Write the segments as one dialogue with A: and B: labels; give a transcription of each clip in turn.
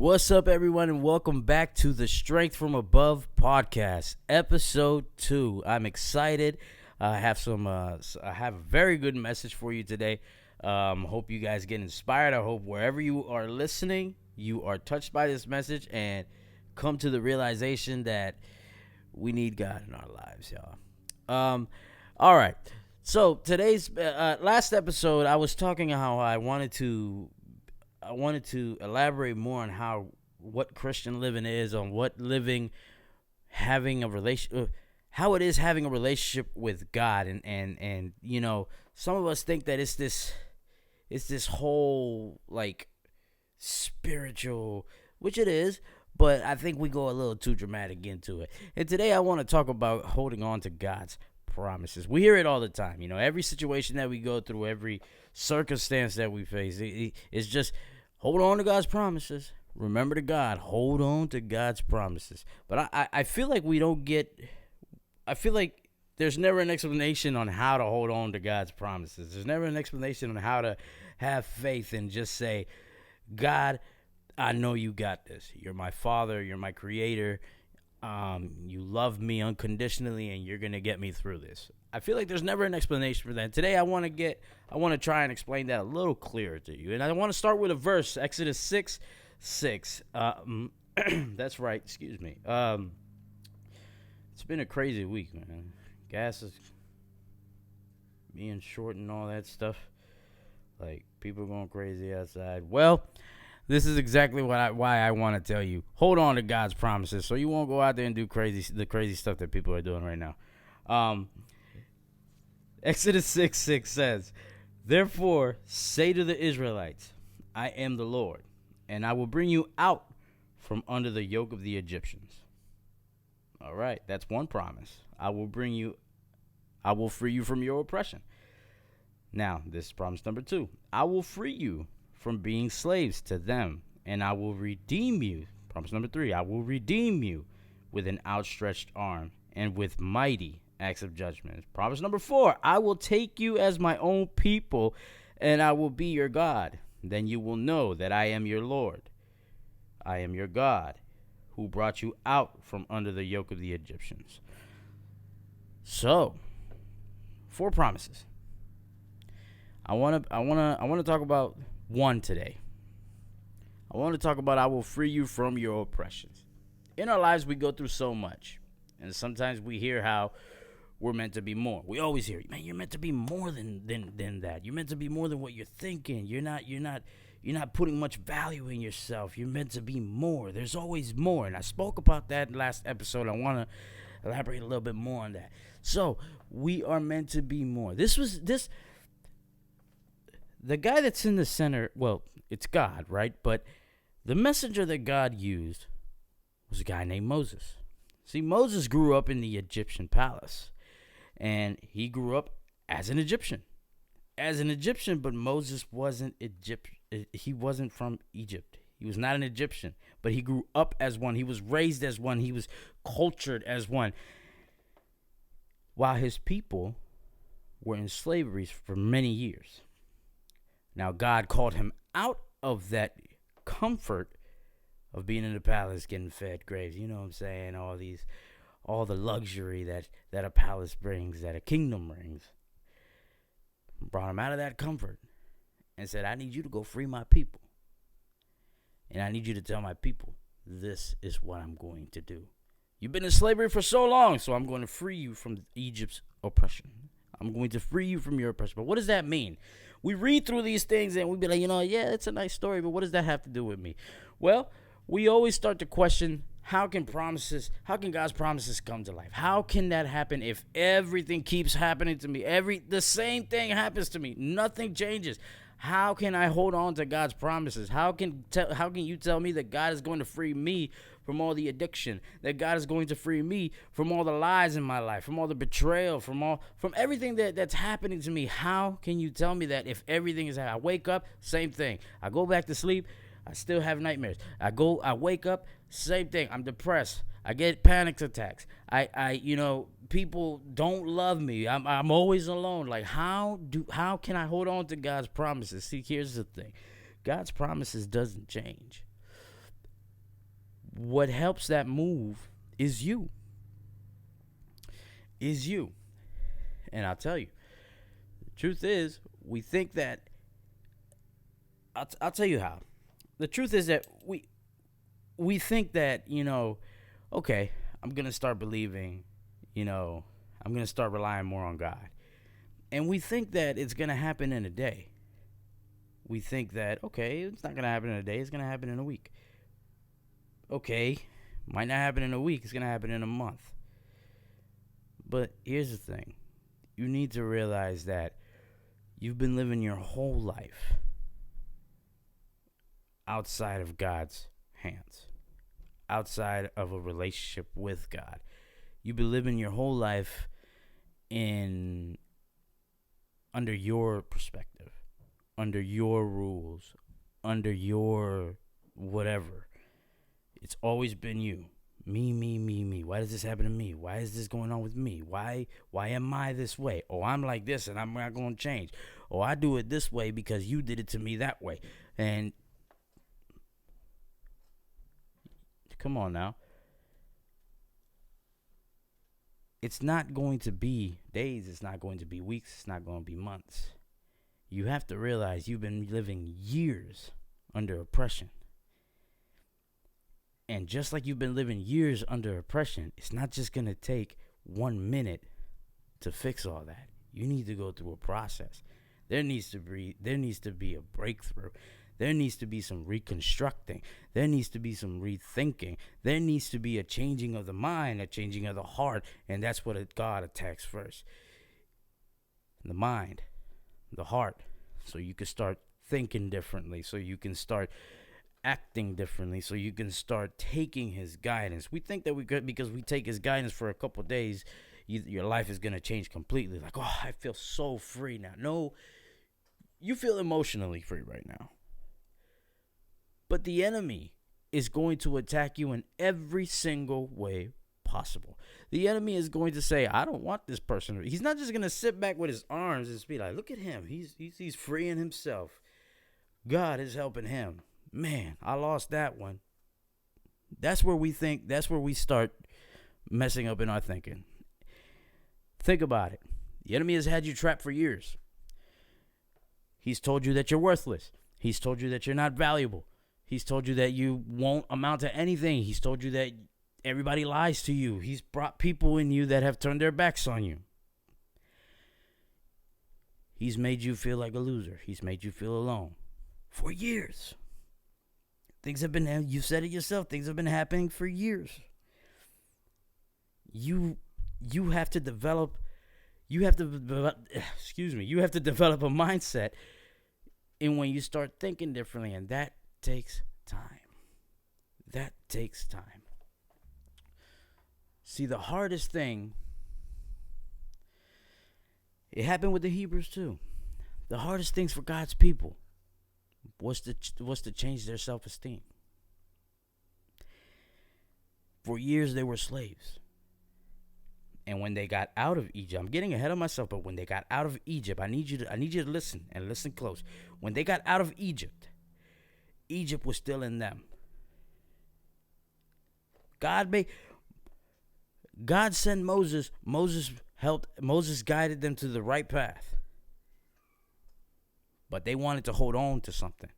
A: What's up, everyone, and welcome back to the Strength from Above podcast, episode 2. I'm excited. I have a very good message for you today. Hope you guys get inspired. I hope wherever you are listening, you are touched by this message and come to the realization that we need God in our lives, y'all. All right. So today's last episode, I was talking how I wanted to elaborate more on what Christian living is, on what having a how it is having a relationship with God, and you know, some of us think that it's this whole like spiritual, which it is, but I think we go a little too dramatic into it. And today I want to talk about holding on to God's promises. We hear it all the time. You know, every situation that we go through, every circumstance that we face, it's just hold on to God's promises. Remember to God. Hold on to God's promises. But I feel like I feel like there's never an explanation on how to hold on to God's promises. There's never an explanation on how to have faith and just say, God, I know you got this. You're my Father. You're my Creator. You love me unconditionally, and you're going to get me through this. I feel like there's never an explanation for that. Today, I want to try and explain that a little clearer to you. And I want to start with a verse, Exodus 6:6. That's right. Excuse me. It's been a crazy week, man. Gas is being short and all that stuff. Like, people going crazy outside. Well, this is exactly why I want to tell you. Hold on to God's promises so you won't go out there and do the crazy stuff that people are doing right now. Exodus 6:6 says, "Therefore say to the Israelites, I am the Lord, and I will bring you out from under the yoke of the Egyptians." All right, that's one promise. I will free you from your oppression. Now, this is promise number 2. I will free you from being slaves to them, and I will redeem you. Promise number 3, I will redeem you with an outstretched arm and with mighty acts of judgment. Promise number 4, I will take you as my own people, and I will be your God. Then you will know that I am your Lord. I am your God, who brought you out from under the yoke of the Egyptians. So, 4 promises. I want to talk about one today. I want to talk about I will free you from your oppressions. In our lives, we go through so much, and sometimes we hear how we're meant to be more. We always hear, man, you're meant to be more than that. You're meant to be more than what you're thinking. You're not putting much value in yourself. You're meant to be more. There's always more. And I spoke about that last episode. I want to elaborate a little bit more on that. So we are meant to be more. The guy that's in the center, well, it's God, right? But the messenger that God used was a guy named Moses. See, Moses grew up in the Egyptian palace, and he grew up as an Egyptian. But Moses wasn't Egyptian. He wasn't from Egypt. He was not an Egyptian, but he grew up as one. He was raised as one. He was cultured as one. While his people were in slavery for many years. Now, God called him out of that comfort of being in the palace, getting fed grapes. You know what I'm saying? All the luxury that a palace brings, that a kingdom brings. Brought him out of that comfort and said, I need you to go free my people. And I need you to tell my people, this is what I'm going to do. You've been in slavery for so long, so I'm going to free you from Egypt's oppression. I'm going to free you from your oppression. But what does that mean? We read through these things and we be like, yeah, it's a nice story, but what does that have to do with me? Well, we always start to question, how can God's promises come to life? How can that happen if everything keeps happening to me? The same thing happens to me. Nothing changes. How can I hold on to God's promises? How can you tell me that God is going to free me from all the addiction, that God is going to free me from all the lies in my life, from all the betrayal, from everything that's happening to me? How can you tell me that if everything is, I wake up, same thing. I go back to sleep, I still have nightmares. I wake up, same thing. I'm depressed. I get panic attacks. People don't love me. I'm always alone. Like, how can I hold on to God's promises? See, here's the thing. God's promises doesn't change. what helps that move is you. Is you. And I'll tell you, the truth is, we think that. I'll tell you how. The truth is that we think that, okay, I'm going to start believing, I'm going to start relying more on God. And we think that it's going to happen in a day. We think that, okay, it's not going to happen in a day. It's going to happen in a week. Okay, might not happen in a week. It's going to happen in a month. But here's the thing. You need to realize that you've been living your whole life outside of God's hands, outside of a relationship with God. You've been living your whole life under your perspective, under your rules, under your whatever. It's always been you. Me. Why does this happen to me? Why is this going on with me? Why am I this way? Oh, I'm like this and I'm not going to change. Oh, I do it this way because you did it to me that way. And come on now. It's not going to be days. It's not going to be weeks. It's not going to be months. You have to realize you've been living years under oppression. And just like you've been living years under oppression, it's not just going to take 1 minute to fix all that. You need to go through a process. There needs to be a breakthrough. There needs to be some reconstructing. There needs to be some rethinking. There needs to be a changing of the mind, a changing of the heart. And that's what God attacks first. The mind, the heart. So you can start thinking differently. So you can start acting differently. So you can start taking his guidance. We think that we could, because we take his guidance for a couple of days, your life is going to change completely. Like, oh, I feel so free now. No, you feel emotionally free right now. But the enemy is going to attack you in every single way possible. The enemy is going to say, I don't want this person. He's not just going to sit back with his arms and be like, look at him. He's freeing himself. God is helping him. Man, I lost that one. That's where we start messing up in our thinking. Think about it. The enemy has had you trapped for years. He's told you that you're worthless. He's told you that you're not valuable. He's told you that you won't amount to anything. He's told you that everybody lies to you. He's brought people in you that have turned their backs on you. He's made you feel like a loser. He's made you feel alone for years. Things have been, you said it yourself, things have been happening for years. You have to develop a mindset in when you start thinking differently, and that takes time. That takes time. See, the hardest thing, it happened with the Hebrews too. The hardest things for God's people was to change their self-esteem. For years they were slaves. And when they got out of Egypt, I'm getting ahead of myself, but when they got out of Egypt, I need you to listen and listen close. When they got out of Egypt, Egypt was still in them. God sent Moses. Moses guided them to the right path. But they wanted to hold on to something.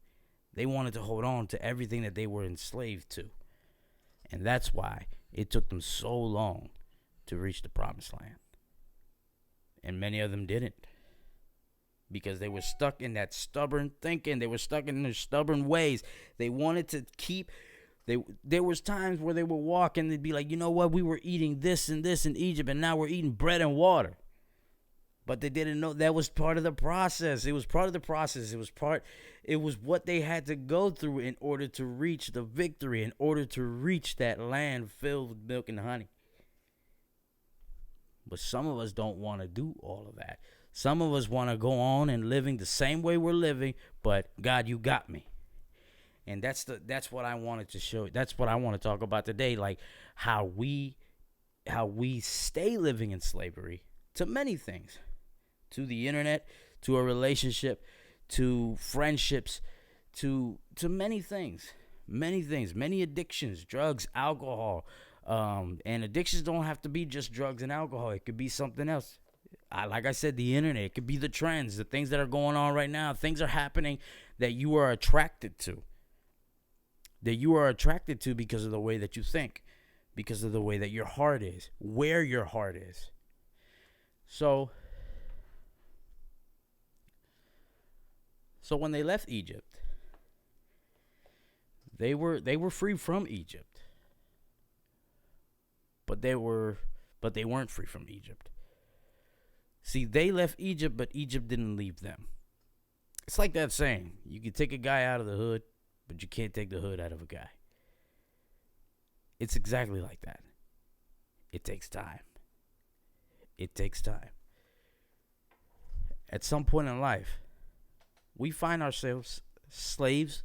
A: They wanted to hold on to everything that they were enslaved to. And that's why it took them so long to reach the promised land. And many of them didn't. Because they were stuck in that stubborn thinking. They were stuck in their stubborn ways. They wanted to keep... There was times where they would walk and they'd be like, you know what? We were eating this and this in Egypt, and now we're eating bread and water. But they didn't know that was part of the process. It was part of the process. It was what they had to go through in order to reach the victory, in order to reach that land filled with milk and honey. But some of us don't want to do all of that. Some of us want to go on and living the same way we're living, but God, you got me. And that's what I wanted to show. That's what I want to talk about today, like how we stay living in slavery to many things. To the internet, to a relationship, to friendships, to many things. Many things, many addictions, drugs, alcohol. And addictions don't have to be just drugs and alcohol. It could be something else. Like I said, the internet. It could be the trends, the things that are going on right now. Things are happening that you are attracted to. That you are attracted to because of the way that you think, because of the way that your heart is, where your heart is. So when they left Egypt, they were free from Egypt, but they weren't free from Egypt. See, they left Egypt, but Egypt didn't leave them. It's like that saying: you can take a guy out of the hood, but you can't take the hood out of a guy. It's exactly like that. It takes time. It takes time. At some point in life, we find ourselves slaves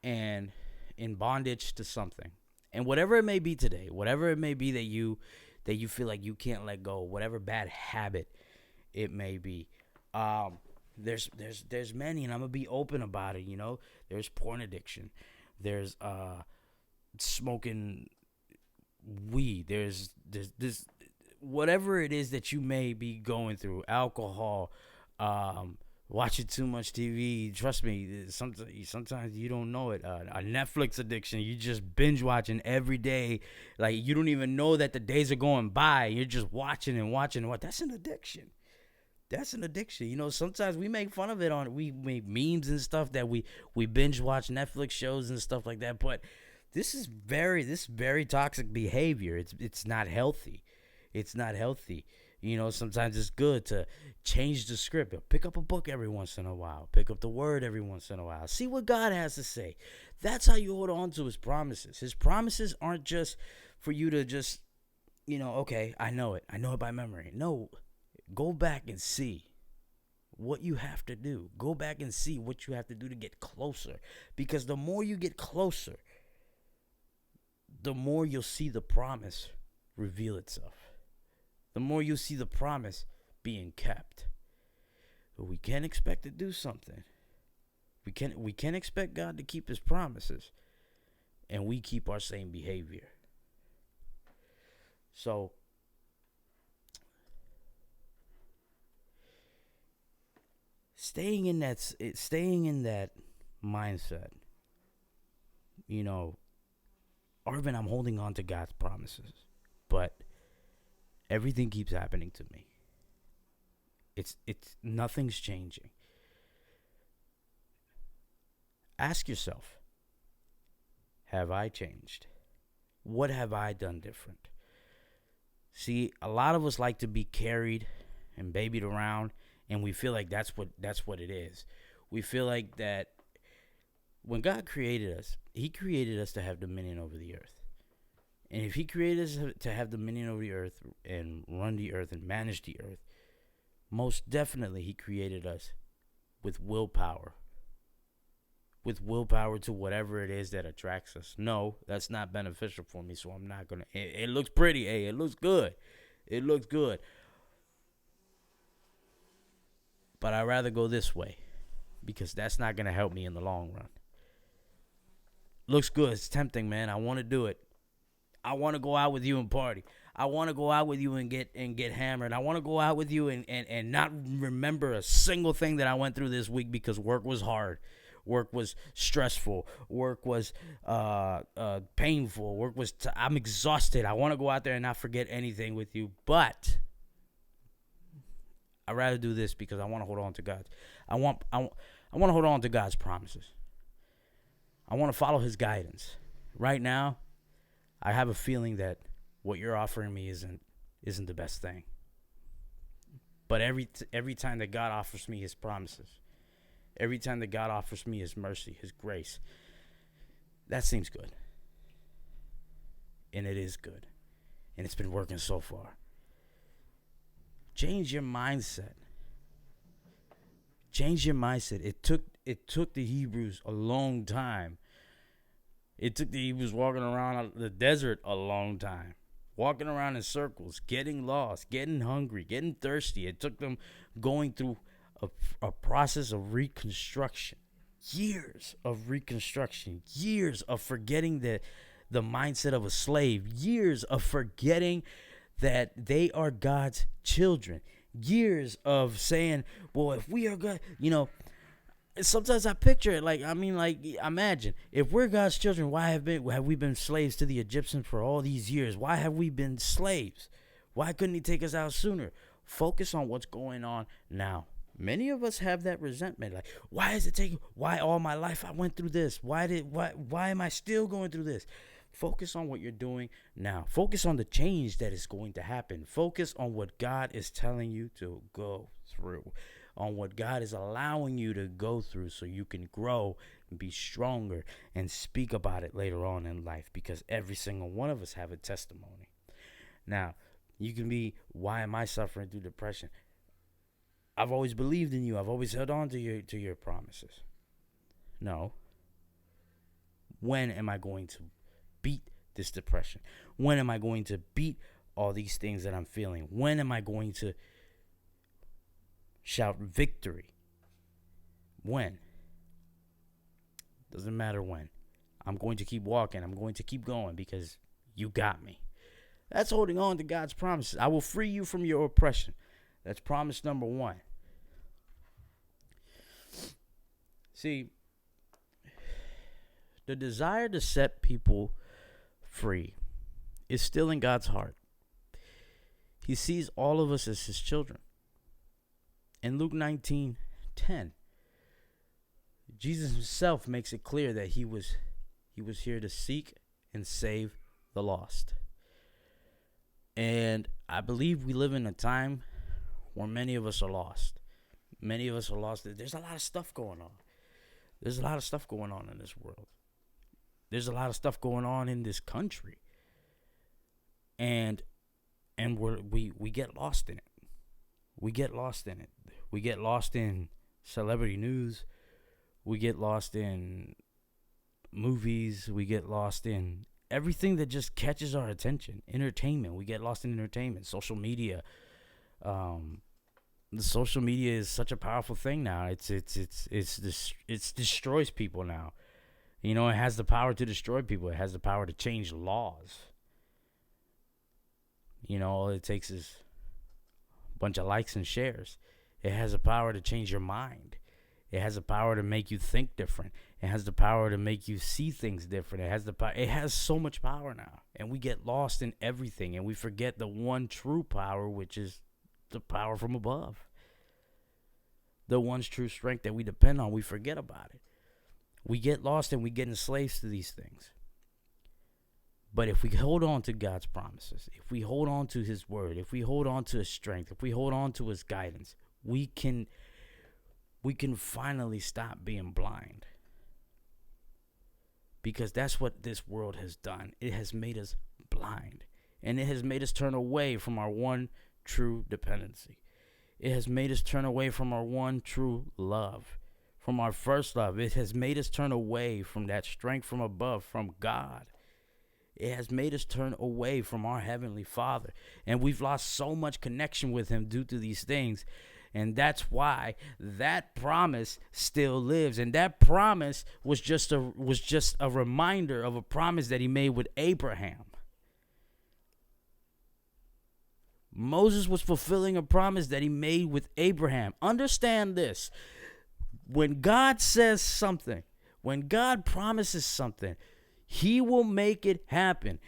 A: and in bondage to something. And whatever it may be today, whatever it may be that you feel like you can't let go, whatever bad habit it may be, there's many, and I'm gonna be open about it. There's porn addiction, there's smoking weed, there's this, whatever it is that you may be going through, alcohol, watching too much TV. Trust me, sometimes you don't know it. A Netflix addiction. You just binge watching every day. Like, you don't even know that the days are going by. You're just watching and watching. What? That's an addiction. That's an addiction. Sometimes we make fun of it we make memes and stuff that we binge watch Netflix shows and stuff like that. But this is very toxic behavior. It's not healthy. It's not healthy. Sometimes it's good to change the script. Pick up a book every once in a while. Pick up the word every once in a while. See what God has to say. That's how you hold on to his promises. His promises aren't just for you to just, okay, I know it. I know it by memory. No, go back and see what you have to do. Go back and see what you have to do to get closer. Because the more you get closer, the more you'll see the promise reveal itself. The more you see the promise being kept. But we can't expect to do something. We can't expect God to keep his promises, and we keep our same behavior. So staying in that mindset, Arvin, I'm holding on to God's promises, but everything keeps happening to me. It's nothing's changing. Ask yourself, have I changed? What have I done different? See, a lot of us like to be carried and babied around, and we feel like that's what it is. We feel like that when God created us, he created us to have dominion over the earth. And if he created us to have dominion over the earth and run the earth and manage the earth, most definitely he created us with willpower. With willpower to whatever it is that attracts us. No, that's not beneficial for me, so I'm not going to. It looks pretty. Hey, it looks good. It looks good. But I'd rather go this way because that's not going to help me in the long run. Looks good. It's tempting, man. I want to do it. I want to go out with you and party. I want to go out with you and get hammered. I want to go out with you and not remember a single thing that I went through this week because work was hard. Work was stressful. Work was painful. I'm exhausted. I want to go out there and not forget anything with you. But I'd rather do this because I want to hold on to God's. I want to hold on to God's promises. I want to follow his guidance. Right now, I have a feeling that what you're offering me isn't the best thing. But every time that God offers me his promises, every time that God offers me his mercy, his grace, that seems good. And it is good. And it's been working so far. Change your mindset. Change your mindset. It took the Hebrews a long time. It took the Hebrews walking around the desert a long time. Walking around in circles, getting lost, getting hungry, getting thirsty. It took them going through a process of reconstruction. years of reconstruction, years of forgetting the mindset of a slave, years of forgetting that they are God's children, years of saying, well, if we are God, sometimes I picture it like, imagine if we're God's children, why have we been slaves to the Egyptians for all these years? Why have we been slaves? Why couldn't he take us out sooner? Focus on what's going on now. Many of us have that resentment. Like, why is it taking? Why all my life I went through this? Why am I still going through this? Focus on what you're doing now. Focus on the change that is going to happen. Focus on what God is telling you to go through, on what God is allowing you to go through so you can grow and be stronger and speak about it later on in life, because every single one of us have a testimony. Now, you can be, why am I suffering through depression? I've always believed in you. I've always held on to your promises. No. When am I going to beat this depression? When am I going to beat all these things that I'm feeling? When am I going to shout victory? When? Doesn't matter when. I'm going to keep walking. I'm going to keep going because you got me. That's holding on to God's promises. I will free you from your oppression. That's promise number one. See, the desire to set people free is still in God's heart. He sees all of us as his children. In Luke 19:10, Jesus himself makes it clear that he was here to seek and save the lost. And I believe we live in a time where many of us are lost. Many of us are lost. There's a lot of stuff going on. There's a lot of stuff going on in this world. There's a lot of stuff going on in this country. And we get lost in it. We get lost in it. We get lost in celebrity news. We get lost in movies. We get lost in everything that just catches our attention. Entertainment. We get lost in entertainment. Social media. The social media is such a powerful thing now. It destroys people now. It has the power to destroy people. It has the power to change laws. All it takes is a bunch of likes and shares. It has the power to change your mind. It has the power to make you think different. It has the power to make you see things different. It has so much power now. And we get lost in everything, and we forget the one true power, which is the power from above. The one true strength that we depend on, we forget about it. We get lost and we get enslaved to these things. But if we hold on to God's promises, if we hold on to his word, if we hold on to his strength, if we hold on to his guidance, we can finally stop being blind. Because that's what this world has done. It has made us blind. And it has made us turn away from our one true dependency. It has made us turn away from our one true love, from our first love. It has made us turn away from that strength from above, from God. It has made us turn away from our Heavenly Father. And we've lost so much connection with him due to these things. And that's why that promise still lives. And that promise was just a reminder of a promise that he made with Abraham. Moses was fulfilling a promise that he made with Abraham. Understand this. When God says something, when God promises something, he will make it happen.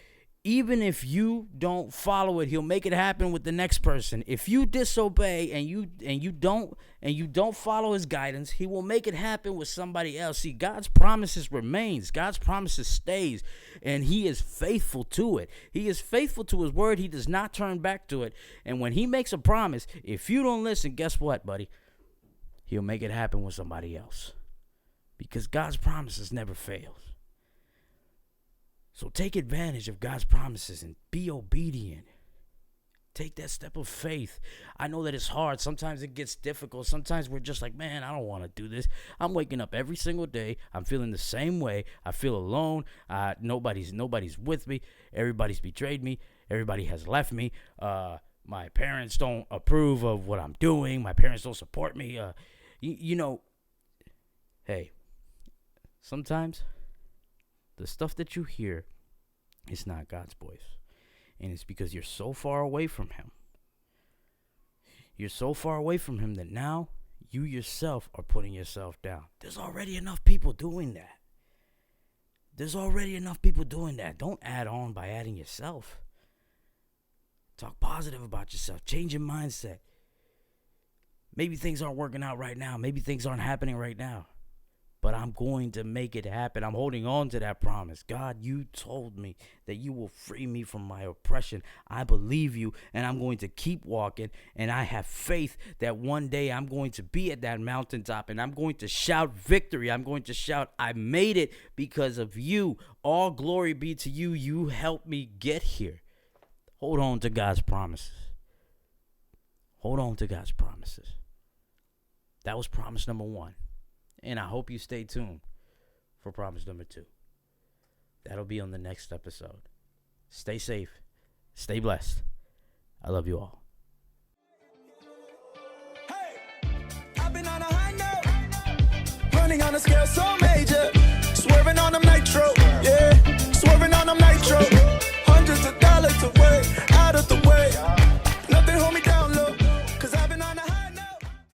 A: Even if you don't follow it, he'll make it happen with the next person. If you disobey and you don't follow his guidance, he will make it happen with somebody else. See, God's promises remains. God's promises stays, and he is faithful to it. He is faithful to his word. He does not turn back to it. And when he makes a promise, if you don't listen, guess what, buddy? He'll make it happen with somebody else. Because God's promises never fail. So take advantage of God's promises and be obedient. Take that step of faith. I know that it's hard. Sometimes it gets difficult. Sometimes we're just like, man, I don't want to do this. I'm waking up every single day. I'm feeling the same way. I feel alone. Nobody's with me. Everybody's betrayed me. Everybody has left me. My parents don't approve of what I'm doing. My parents don't support me. Hey, Sometimes the stuff that you hear is not God's voice. And it's because you're so far away from him. You're so far away from him that now you yourself are putting yourself down. There's already enough people doing that. Don't add on by adding yourself. Talk positive about yourself. Change your mindset. Maybe things aren't working out right now. Maybe things aren't happening right now. But I'm going to make it happen. I'm holding on to that promise. God, you told me that you will free me from my oppression. I believe you, and I'm going to keep walking. And I have faith that one day I'm going to be at that mountaintop, and I'm going to shout victory. I'm going to shout, I made it because of you. All glory be to you. You helped me get here. Hold on to God's promises. Hold on to God's promises. That was promise number 1. And I hope you stay tuned for promise number 2. That'll be on the next episode. Stay safe. Stay blessed. I love you all.
B: Hey, I've been on a high note, running on a scale so many.